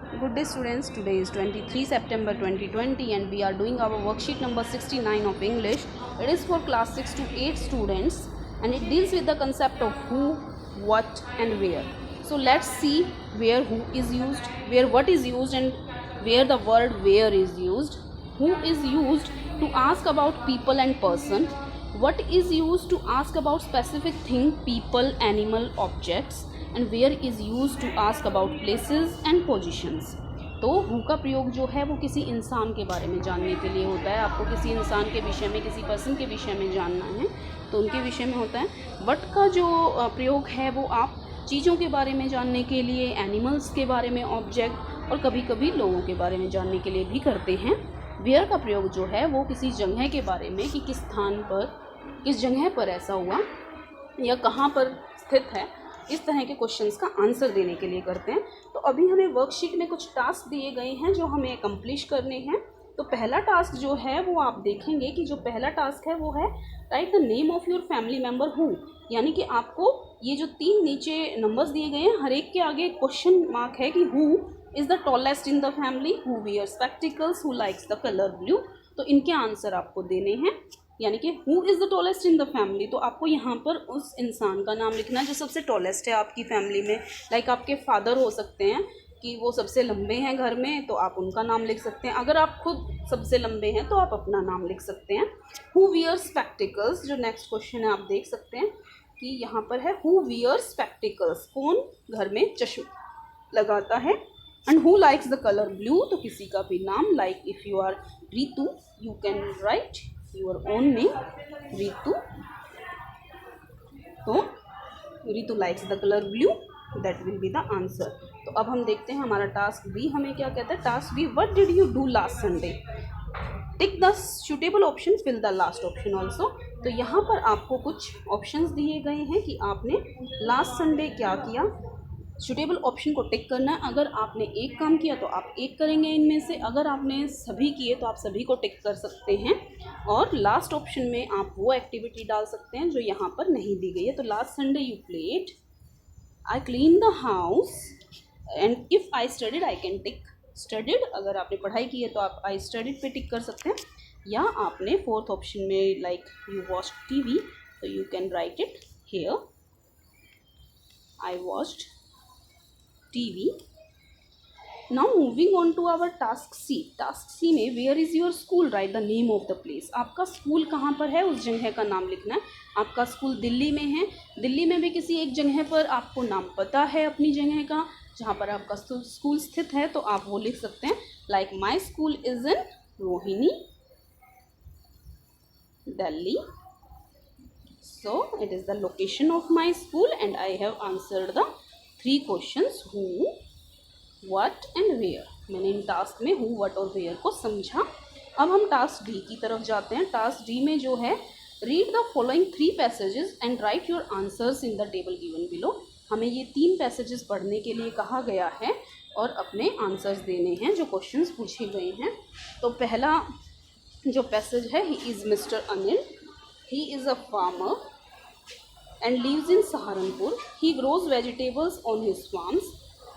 Good day students, today is 23 September 2020 and we are doing our worksheet number 69 of English. It is for class 6 to 8 students and it deals with the concept of who, what and where. So let's see where who is used, where what is used and where the word where is used. Who is used to ask about people and person. What is used to ask about specific thing, people, animal, objects. And where is use to ask about places and positions. तो who का प्रयोग जो है वो किसी इंसान के बारे में जानने के लिए होता है. आपको किसी इंसान के विषय में, किसी पर्सन के विषय में जानना है तो उनके विषय में होता है. वट का जो प्रयोग है वो आप चीज़ों के बारे में जानने के लिए, एनिमल्स के बारे में, ऑब्जेक्ट और कभी कभी लोगों के बारे में जानने के लिए भी करते हैं. वेयर का प्रयोग जो है वो किसी जगह के बारे में कि किस स्थान पर, किस जगह पर ऐसा हुआ या कहाँ पर स्थित है, इस तरह के क्वेश्चंस का आंसर देने के लिए करते हैं. तो अभी हमें वर्कशीट में कुछ टास्क दिए गए हैं जो हमें अकम्प्लिश करने हैं. तो पहला टास्क जो है वो आप देखेंगे कि जो पहला टास्क है वो है right the name of your family member who. यानी कि आपको ये जो 3 नीचे नंबर्स दिए गए हैं, हर एक के आगे क्वेश्चन मार्क है कि who is the tallest in the family, who wear spectacles, who likes the colour blue. तो इनके आंसर आपको देने हैं. यानी कि who is the tallest in the family, तो आपको यहाँ पर उस इंसान का नाम लिखना है जो सबसे टॉलेस्ट है आपकी फैमिली में. लाइक आपके फादर हो सकते हैं कि वो सबसे लंबे हैं घर में, तो आप उनका नाम लिख सकते हैं. अगर आप खुद सबसे लंबे हैं तो आप अपना नाम लिख सकते हैं. हु वियर स्पेक्टिकल्स, जो नेक्स्ट क्वेश्चन है आप देख सकते हैं कि यहाँ पर है हु वियर स्पेक्टिकल्स, कौन घर में चश्मा लगाता है. And who likes the colour blue, तो किसी का भी नाम. Like if you are Ritu, you can write your own name Ritu. तो Ritu likes the color blue, that will be the answer. तो अब हम देखते हैं हमारा टास्क बी हमें क्या कहता है. Task B, what did you do last Sunday? Tick the suitable option, fill the last option also. तो यहाँ पर आपको कुछ ऑप्शंस दिए गए हैं कि आपने लास्ट संडे क्या किया. सूटेबल ऑप्शन को टिक करना है. अगर आपने एक काम किया तो आप एक करेंगे इनमें से, अगर आपने सभी किए तो आप सभी को टिक कर सकते हैं. और लास्ट ऑप्शन में आप वो एक्टिविटी डाल सकते हैं जो यहाँ पर नहीं दी गई है. तो last Sunday you played, I clean the house and if I studied I can tick studied. अगर आपने पढ़ाई की है तो आप आई स्टडीड पे टिक कर सकते हैं. या आपने फोर्थ ऑप्शन में लाइक यू वॉच्ड टीवी, तो you can right it here, I watched TV. Now moving on to our task C. Task C में where is your school, write the name of the place. आपका school कहाँ पर है उस जगह का नाम लिखना है. आपका स्कूल दिल्ली में है, दिल्ली में भी किसी एक जगह पर आपको नाम पता है अपनी जगह का जहाँ पर आपका स्कूल स्थित है, तो आप वो लिख सकते हैं. Like my school is in Rohini, Delhi. So it is the location of my school and I have answered the 3 questions who, what and where. मैंने इन टास्क में हु, व्हाट और वेयर को समझा. अब हम टास्क डी की तरफ जाते हैं. टास्क डी में जो है read the following 3 passages and right your answers in the table given below. हमें ये 3 पैसेजेस पढ़ने के लिए कहा गया है और अपने आंसर्स देने हैं जो क्वेश्चंस पूछे गए हैं. तो पहला जो पैसेज है, he is mister Anil, he is a farmer and lives in Saharanpur. He grows vegetables on his farms.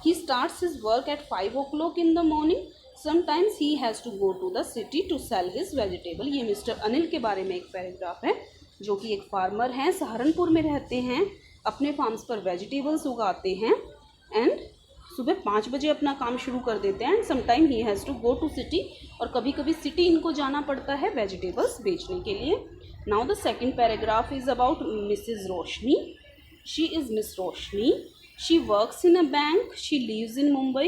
He starts his work at 5 o'clock in the morning. Sometimes he has to go to the city to sell his vegetable. ये mister Anil के बारे में एक paragraph है जो कि एक farmer हैं, सहारनपुर में रहते हैं, अपने फार्म्स पर वेजिटेबल्स उगाते हैं एंड सुबह 5 बजे अपना काम शुरू कर देते हैं. And sometime he has to go to city, और कभी कभी सिटी इनको जाना पड़ता है वेजिटेबल्स बेचने के लिए. Now the second paragraph is about Mrs. Roshni. She is Miss Roshni. She works in a bank. She lives in Mumbai.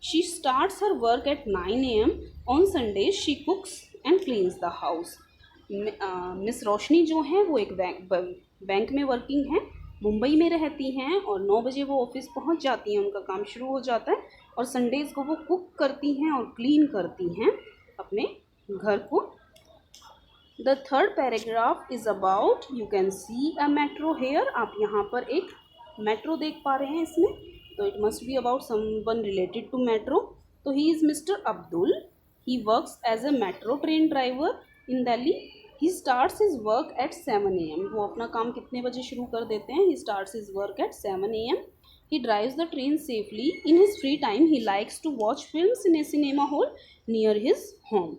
She starts her work at 9 a.m. On Sundays she cooks and cleans the house. Miss Roshni जो है वो एक bank में working है, मुंबई में रहती हैं और 9 बजे वो ऑफिस पहुंच जाती हैं, उनका काम शुरू हो जाता है. और संडेज़ को वो कुक करती हैं और क्लीन करती हैं अपने घर को. The third paragraph is about, you can see a metro here. आप यहाँ पर एक मेट्रो देख पा रहे हैं इसमें, तो it must be about someone related to metro. तो he is Mr. Abdul. He works as a metro train driver in Delhi. He starts his work at 7 a.m. वो अपना काम कितने बजे शुरू कर देते हैं? He starts his work at 7 a.m. He drives the train safely. In his free time, he likes to watch films in a cinema hall near his home.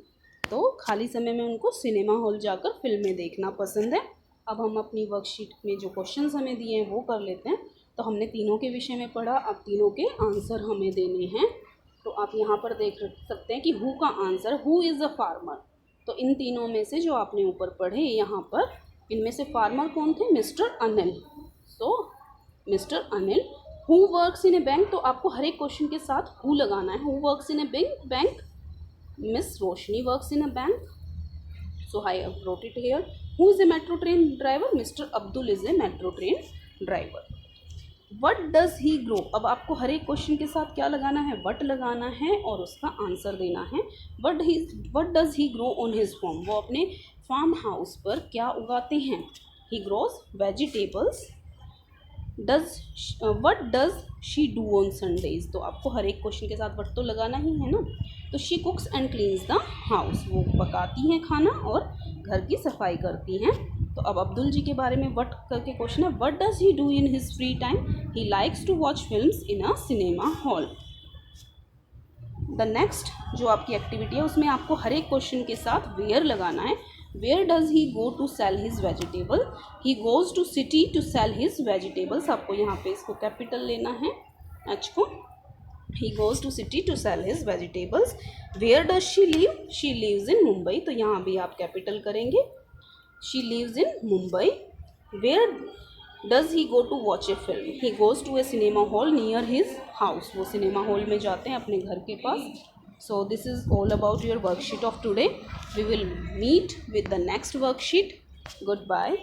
तो खाली समय में उनको सिनेमा हॉल जाकर फिल्में देखना पसंद है. अब हम अपनी वर्कशीट में जो क्वेश्चंस हमें दिए हैं वो कर लेते हैं. तो हमने तीनों के विषय में पढ़ा, अब तीनों के आंसर हमें देने हैं. तो आप यहाँ पर देख सकते हैं कि हु का answer, who is a farmer. तो इन तीनों में से जो आपने ऊपर पढ़े यहाँ पर, इनमें से फार्मर कौन थे? Mister Anil. So mister Anil. Who works in A bank, तो आपको हर एक क्वेश्चन के साथ हु लगाना है. Who works in A bank? Miss Roshni works in a bank. So I have wrote it here. Who is a metro train driver? Mr. Abdul is a metro train driver. What does he grow? अब आपको हर एक question के साथ क्या लगाना है? What लगाना है और उसका आंसर देना है. What does he grow on his farm? वो अपने फार्म हाउस पर क्या उगाते हैं? He grows vegetables. What does she do on Sundays? तो आपको हर एक क्वेश्चन के साथ what तो लगाना ही है ना. तो she cooks and cleans the house. वो पकाती हैं खाना और घर की सफाई करती हैं. तो अब अब्दुल जी के बारे में what करके क्वेश्चन है. What does he do in his free time? He likes to watch films in a cinema hall. The next जो आपकी एक्टिविटी है उसमें आपको हर एक क्वेश्चन के साथ where लगाना है. Where does he go to sell his vegetable? He goes to city to sell his vegetables. आपको यहाँ पे इसको कैपिटल लेना है, H को. He goes to city to sell his vegetables. Where does she live? She lives in Mumbai. तो यहाँ भी आप कैपिटल करेंगे. She lives in Mumbai. Where does he go to watch a film? He goes to a cinema hall near his house. वो cinema hall में जाते हैं अपने घर के पास. So this is all about your worksheet of today. We will meet with the next worksheet. Goodbye.